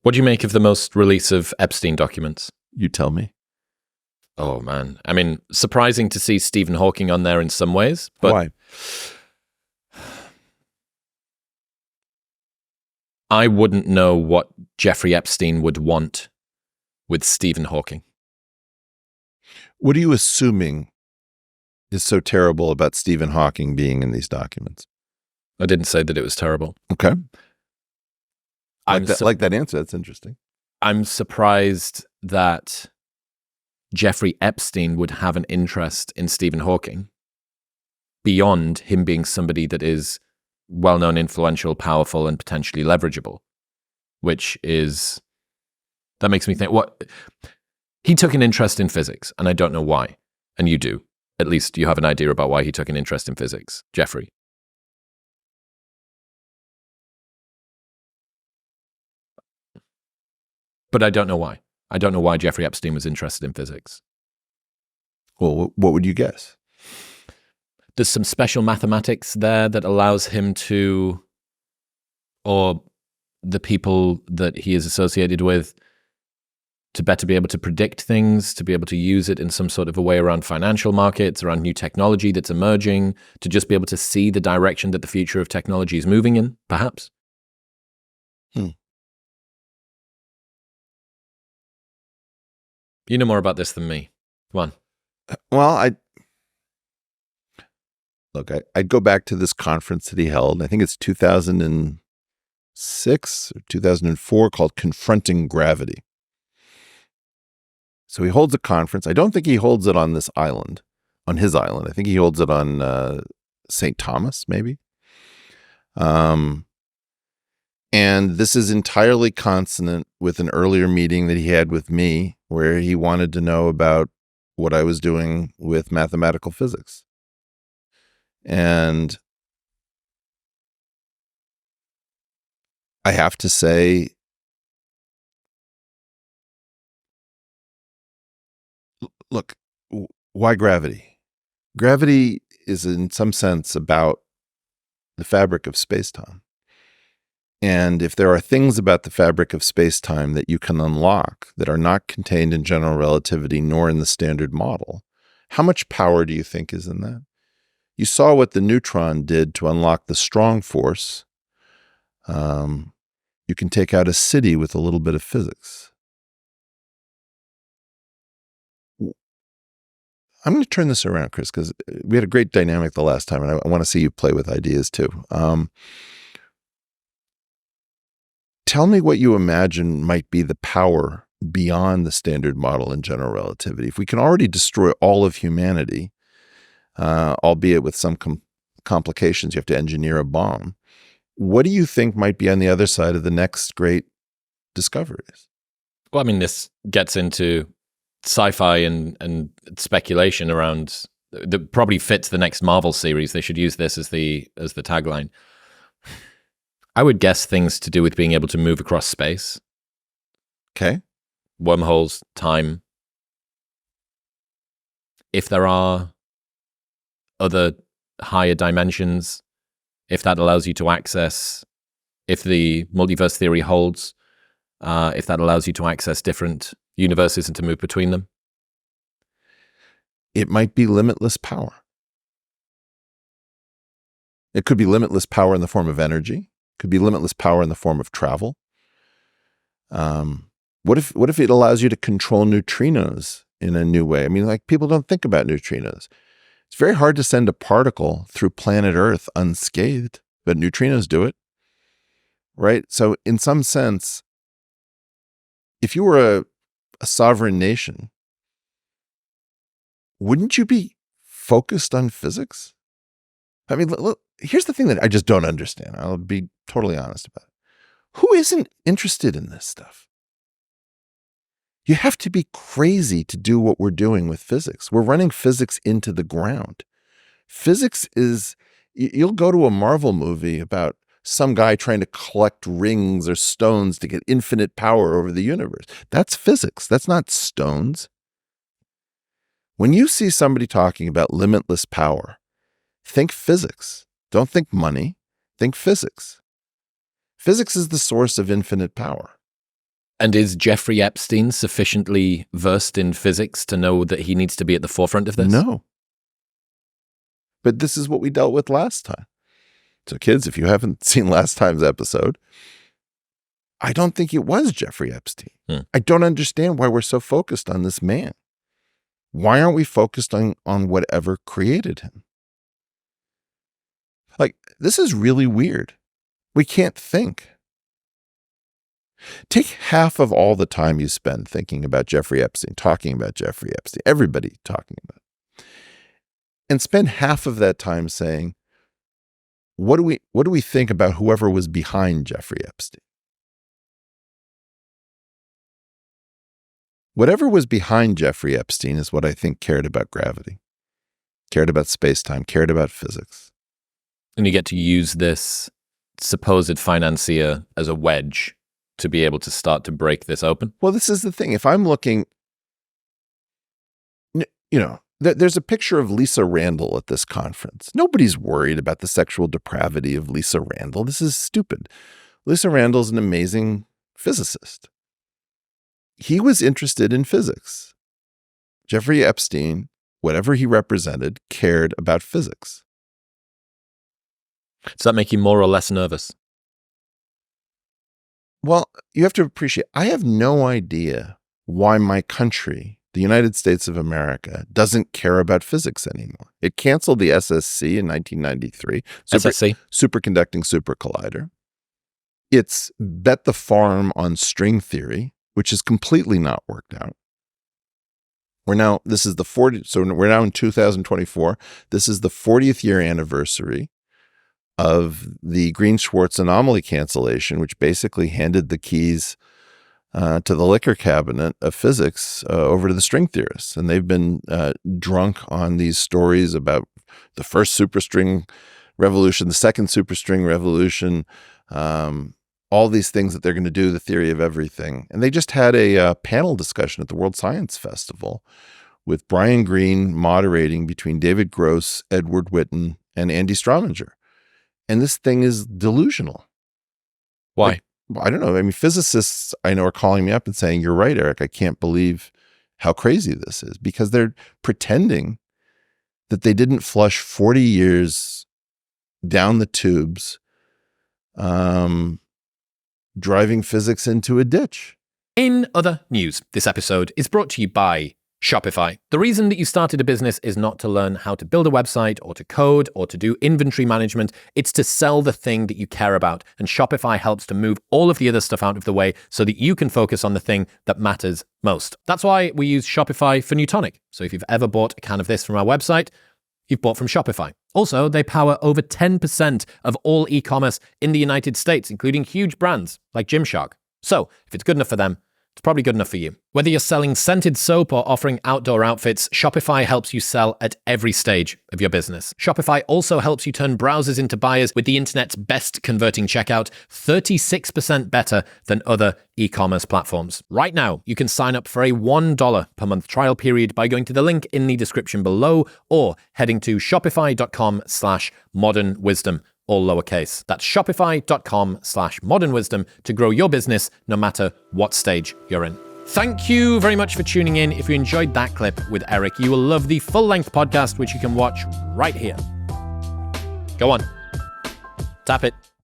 What do you make of the most release of Epstein documents? You tell me. Oh, man. I mean, surprising to see Stephen Hawking on there in some ways. But Why? I wouldn't know what Jeffrey Epstein would want with Stephen Hawking. What are you assuming is so terrible about Stephen Hawking being in these documents? I didn't say that it was terrible. Okay. I like that answer. That's interesting. I'm surprised that Jeffrey Epstein would have an interest in Stephen Hawking beyond him being somebody that is well-known, influential, powerful, and potentially leverageable, that makes me think, what? He took an interest in physics, and I don't know why. And you do. At least you have an idea about why he took an interest in physics, Jeffrey. But I don't know why. I don't know why Jeffrey Epstein was interested in physics. Well, what would you guess? There's some special mathematics there that allows him to, or the people that he is associated with, to better be able to predict things, to be able to use it in some sort of a way around financial markets, around new technology that's emerging, to just be able to see the direction that the future of technology is moving in, perhaps. You know more about this than me. Come on. Well, I'd go back to this conference that he held. I think it's 2006 or 2004, called Confronting Gravity. So he holds a conference. I don't think he holds it on this island, on his island. I think he holds it on St. Thomas, maybe. And this is entirely consonant with an earlier meeting that he had with me, where he wanted to know about what I was doing with mathematical physics. And I have to say, look, why gravity? Gravity is in some sense about the fabric of space-time. And if there are things about the fabric of space-time that you can unlock that are not contained in general relativity nor in the standard model, how much power do you think is in that? You saw what the neutron did to unlock the strong force. You can take out a city with a little bit of physics. I'm going to turn this around, Chris, because we had a great dynamic the last time, and I want to see you play with ideas too. Tell me what you imagine might be the power beyond the standard model in general relativity. If we can already destroy all of humanity, albeit with some complications, you have to engineer a bomb. What do you think might be on the other side of the next great discoveries? Well, I mean, this gets into sci-fi and speculation around that probably fits the next Marvel series. They should use this as the tagline. I would guess things to do with being able to move across space. Okay. Wormholes, time. If there are other higher dimensions, if that allows you to access, if the multiverse theory holds, if that allows you to access different universes and to move between them. It might be limitless power. It could be limitless power in the form of energy. Could be limitless power in the form of travel. What if it allows you to control neutrinos in a new way? I mean, like, people don't think about neutrinos. It's very hard to send a particle through planet Earth unscathed, but neutrinos do it, right? So in some sense, if you were a sovereign nation, wouldn't you be focused on physics? I mean, look, here's the thing that I just don't understand. I'll be totally honest about it. Who isn't interested in this stuff? You have to be crazy to do what we're doing with physics. We're running physics into the ground. Physics is, you'll go to a Marvel movie about some guy trying to collect rings or stones to get infinite power over the universe. That's physics. That's not stones. When you see somebody talking about limitless power, think physics. Don't think money. Think physics. Physics is the source of infinite power. And is Jeffrey Epstein sufficiently versed in physics to know that he needs to be at the forefront of this? No. But this is what we dealt with last time. So kids, if you haven't seen last time's episode, I don't think it was Jeffrey Epstein. I don't understand why we're so focused on this man. Why aren't we focused on whatever created him? Like, this is really weird. We can't think. Take half of all the time you spend thinking about Jeffrey Epstein, talking about Jeffrey Epstein, everybody talking about it, and spend half of that time saying, what do we think about whoever was behind Jeffrey Epstein? Whatever was behind Jeffrey Epstein is what I think cared about gravity, cared about space-time, cared about physics. And you get to use this supposed financier as a wedge to be able to start to break this open? Well, this is the thing. If I'm looking, there's a picture of Lisa Randall at this conference. Nobody's worried about the sexual depravity of Lisa Randall. This is stupid. Lisa Randall's an amazing physicist. He was interested in physics. Jeffrey Epstein, whatever he represented, cared about physics. Does that make you more or less nervous? Well, you have to appreciate, I have no idea why my country, the United States of America, doesn't care about physics anymore. It canceled the SSC in 1993. SSC? Superconducting Super Collider. It's bet the farm on string theory, which is completely not worked out. We're now in 2024. This is the 40th year anniversary of the Green-Schwarz anomaly cancellation, which basically handed the keys to the liquor cabinet of physics over to the string theorists. And they've been drunk on these stories about the first superstring revolution, the second superstring revolution, all these things that they're going to do, the theory of everything. And they just had a panel discussion at the World Science Festival with Brian Greene moderating between David Gross, Edward Witten, and Andy Strominger. And this thing is delusional. Why? I don't know. I mean, physicists I know are calling me up and saying, you're right, Eric. I can't believe how crazy this is, because they're pretending that they didn't flush 40 years down the tubes, driving physics into a ditch. In other news, this episode is brought to you by Shopify. The reason that you started a business is not to learn how to build a website or to code or to do inventory management. It's to sell the thing that you care about. And Shopify helps to move all of the other stuff out of the way so that you can focus on the thing that matters most. That's why we use Shopify for Newtonic. So if you've ever bought a can of this from our website, you've bought from Shopify. Also, they power over 10% of all e-commerce in the United States, including huge brands like Gymshark. So if it's good enough for them, it's probably good enough for you. Whether you're selling scented soap or offering outdoor outfits, Shopify helps you sell at every stage of your business. Shopify also helps you turn browsers into buyers with the internet's best converting checkout, 36% better than other e-commerce platforms. Right now, you can sign up for a $1 per month trial period by going to the link in the description below or heading to shopify.com/modernwisdom. All lowercase. That's shopify.com/modernwisdom to grow your business no matter what stage you're in. Thank you very much for tuning in. If you enjoyed that clip with Eric, you will love the full-length podcast, which you can watch right here. Go on. Tap it.